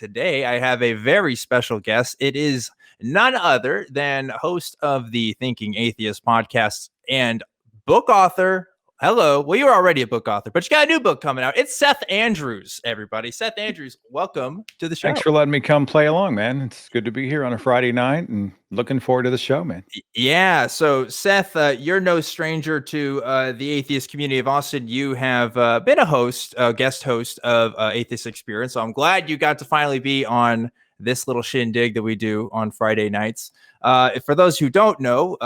today I have a very special guest. It is none other than host of the Thinking Atheist podcast and book author. Hello. Well, you were already a book author, but you got a new book coming out. It's Seth Andrews, everybody. Seth Andrews, welcome to the show. Thanks for letting me come play along, man. It's good to be here on a Friday night and looking forward to the show, man. Yeah. So, Seth, you're no stranger to the atheist community of Austin. You have been a host, guest host of Atheist Experience. So I'm glad you got to finally be on this little shindig that we do on Friday nights. For those who don't know,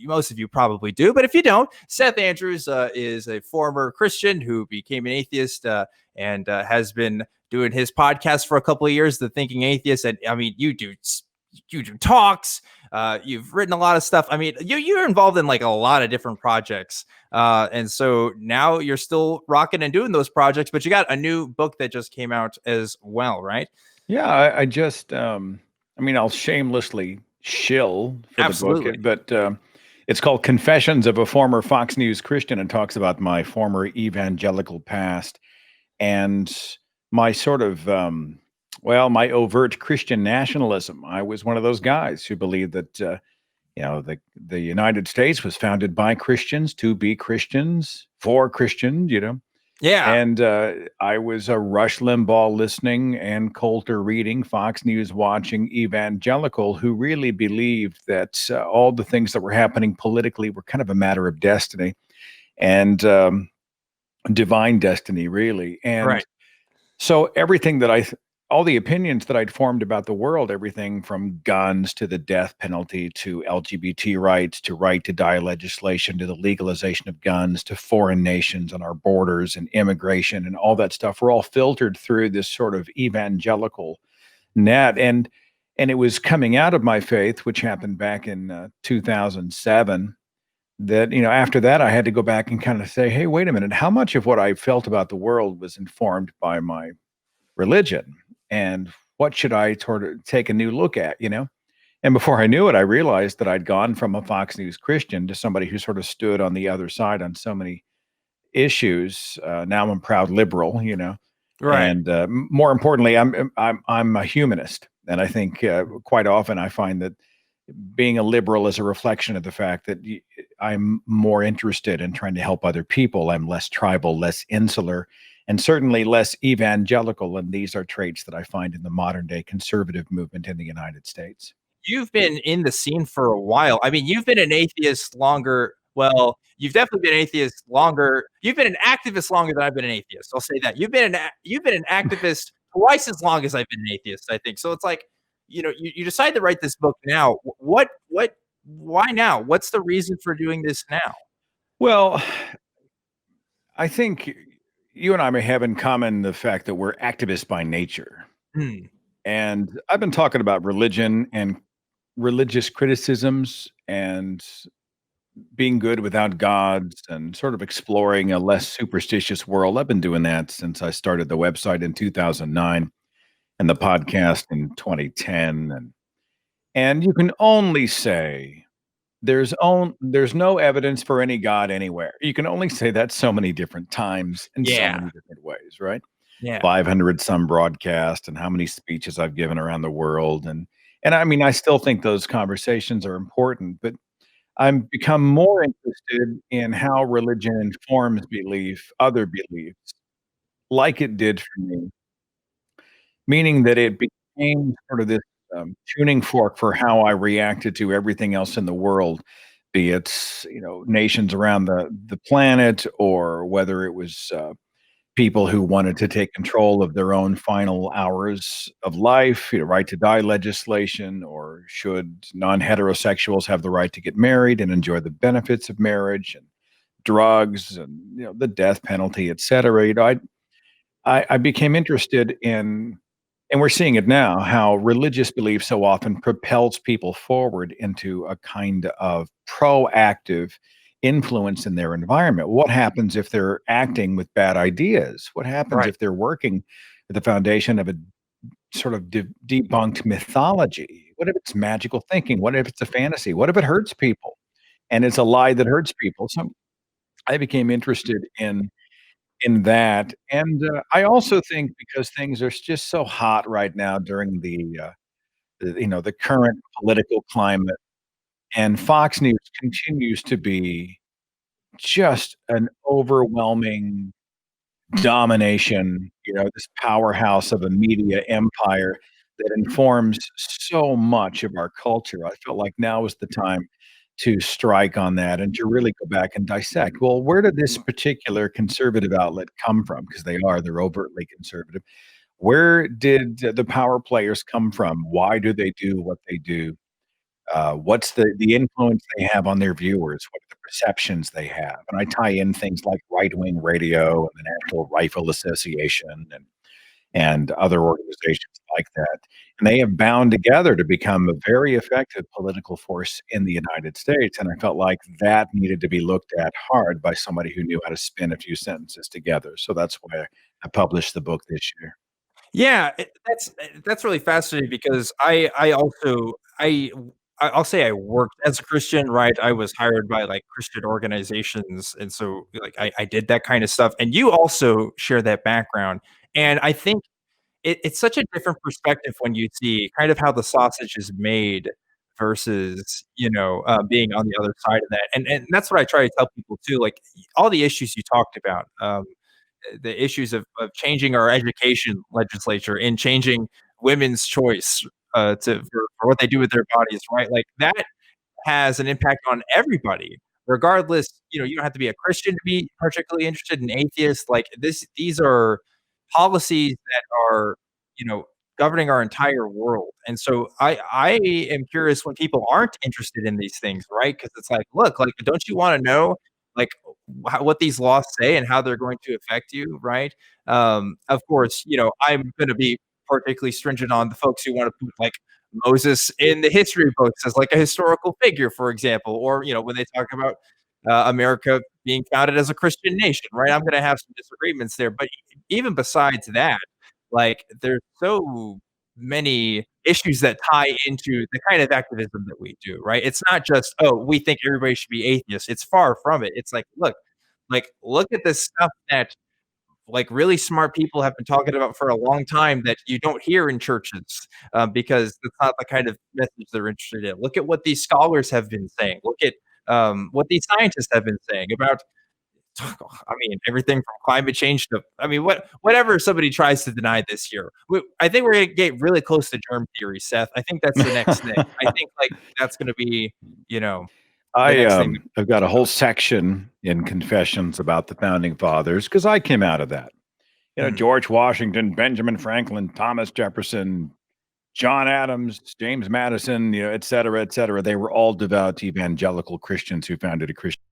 most of you probably do, but if you don't, Seth Andrews is a former Christian who became an atheist and has been doing his podcast for a couple of years, The Thinking Atheist. And I mean, you do talks. You've written a lot of stuff. I mean, you're involved in like a lot of different projects. And so now you're still rocking and doing those projects, but you got a new book that just came out as well, right? Yeah, I just, I'll shamelessly shill for Absolutely. the book, but it's called Confessions of a Former Fox News Christian and talks about my former evangelical past and my sort of, my overt Christian nationalism. I was one of those guys who believed that, the United States was founded by Christians to be Christians for Christians, Yeah. And I was a Rush Limbaugh listening and Coulter reading, Fox News watching evangelical who really believed that all the things that were happening politically were kind of a matter of destiny and divine destiny, really. And right. So everything that all the opinions that I'd formed about the world, everything from guns to the death penalty to LGBT rights to right to die legislation to the legalization of guns to foreign nations on our borders and immigration and all that stuff were all filtered through this sort of evangelical net. And it was coming out of my faith, which happened back in 2007, that, after that, I had to go back and kind of say, hey, wait a minute, how much of what I felt about the world was informed by my religion? And what should I sort of take a new look at, And before I knew it, I realized that I'd gone from a Fox News Christian to somebody who sort of stood on the other side on so many issues. Now I'm a proud liberal, Right. And more importantly, I'm a humanist. And I think quite often I find that being a liberal is a reflection of the fact that I'm more interested in trying to help other people. I'm less tribal, less insular, and certainly less evangelical. And these are traits that I find in the modern day conservative movement in the United States. You've been in the scene for a while. I mean, you've been an atheist longer. Well, you've definitely been an atheist longer. You've been an activist longer than I've been an atheist. I'll say that. You've been an activist twice as long as I've been an atheist, I think. So it's like, you decide to write this book now. Why now? What's the reason for doing this now? Well, I think you and I may have in common the fact that we're activists by nature. And I've been talking about religion and religious criticisms and being good without gods and sort of exploring a less superstitious world. I've been doing that since I started the website in 2009 and the podcast in 2010. And you can only say there's no evidence for any God anywhere. You can only say that so many different times in so many different ways, right? Yeah. 500 some broadcasts and how many speeches I've given around the world. And I mean, I still think those conversations are important, but I'm become more interested in how religion informs other beliefs, like it did for me, meaning that it became sort of this tuning fork for how I reacted to everything else in the world, be it nations around the planet, or whether it was people who wanted to take control of their own final hours of life, right to die legislation, or should non-heterosexuals have the right to get married and enjoy the benefits of marriage, and drugs, and the death penalty, et cetera. I became interested in, and we're seeing it now, how religious belief so often propels people forward into a kind of proactive influence in their environment. What happens if they're acting with bad ideas? What happens if they're working at the foundation of a sort of debunked mythology? What if it's magical thinking? What if it's a fantasy? What if it hurts people and it's a lie that hurts people? So I became interested in in that. And I also think because things are just so hot right now during the current political climate, and Fox News continues to be just an overwhelming domination, this powerhouse of a media empire that informs so much of our culture. I felt like now is the time to strike on that and to really go back and dissect. Well, where did this particular conservative outlet come from? Because they're overtly conservative. Where did the power players come from? Why do they do what they do? What's the influence they have on their viewers? What are the perceptions they have? And I tie in things like Right Wing Radio and the National Rifle Association and other organizations like that. And they have bound together to become a very effective political force in the United States. And I felt like that needed to be looked at hard by somebody who knew how to spin a few sentences together. So that's why I published the book this year. Yeah, that's really fascinating because I'll say I worked as a Christian, right? I was hired by like Christian organizations, and so like I did that kind of stuff. And you also share that background, and I think it's such a different perspective when you see kind of how the sausage is made versus being on the other side of that. And that's what I try to tell people too. Like all the issues you talked about. The issues of changing our education legislature and changing women's choice for what they do with their bodies, right? Like that has an impact on everybody, regardless. You don't have to be a Christian to be particularly interested in atheists. Like these are policies that are, you know, governing our entire world. And so I am curious when people aren't interested in these things, right? Because it's like, look, like, don't you want to know, like, what these laws say and how they're going to affect you, right? Of course, I'm going to be particularly stringent on the folks who want to put like Moses in the history books as like a historical figure, for example, or when they talk about America being founded as a Christian nation, right? I'm going to have some disagreements there, but even besides that, like there's so many issues that tie into the kind of activism that we do, right? It's not just, oh, we think everybody should be atheist. It's far from it. It's like look at this stuff that like really smart people have been talking about for a long time that you don't hear in churches, because it's not the kind of message they're interested in. Look at what these scholars have been saying. Look at what these scientists have been saying about, I mean, everything from climate change to, I mean, whatever somebody tries to deny this year. I think we're going to get really close to germ theory, Seth. I think that's the next thing. I think like that's going to be, you know, the next thing. I've got a whole section in Confessions about the founding fathers because I came out of that. George Washington, Benjamin Franklin, Thomas Jefferson, John Adams, James Madison, et cetera, et cetera. They were all devout evangelical Christians who founded a Christian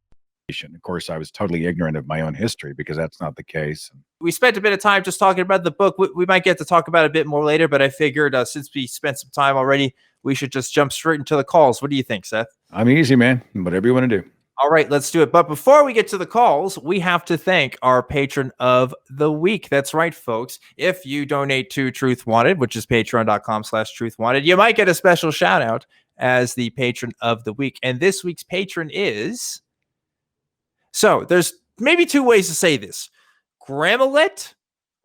nation. Of course, I was totally ignorant of my own history because that's not the case. We spent a bit of time just talking about the book. We might get to talk about it a bit more later, but I figured since we spent some time already, we should just jump straight into the calls. What do you think, Seth? I'm easy, man. Whatever you want to do. All right, let's do it. But before we get to the calls, we have to thank our patron of the week. That's right, folks. If you donate to Truth Wanted, which is patreon.com/Truth Wanted, you might get a special shout out as the patron of the week. And this week's patron is... So there's maybe two ways to say this. Gramelet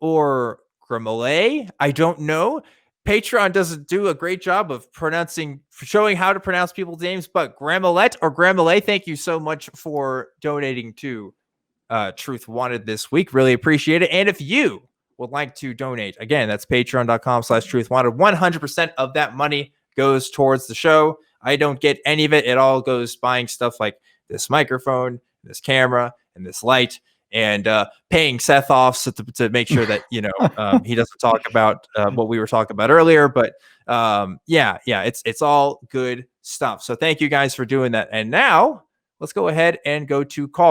or Gramele, I don't know. Patreon doesn't do a great job of showing how to pronounce people's names, but Gramelet or Gramele, thank you so much for donating to Truth Wanted this week. Really appreciate it. And if you would like to donate, again, that's patreon.com/Truth Wanted. 100% of that money goes towards the show. I don't get any of it. It all goes buying stuff like this microphone, this camera, and this light, and paying Seth off to make sure that he doesn't talk about what we were talking about earlier. But yeah, it's all good stuff. So thank you guys for doing that. And now let's go ahead and go to call.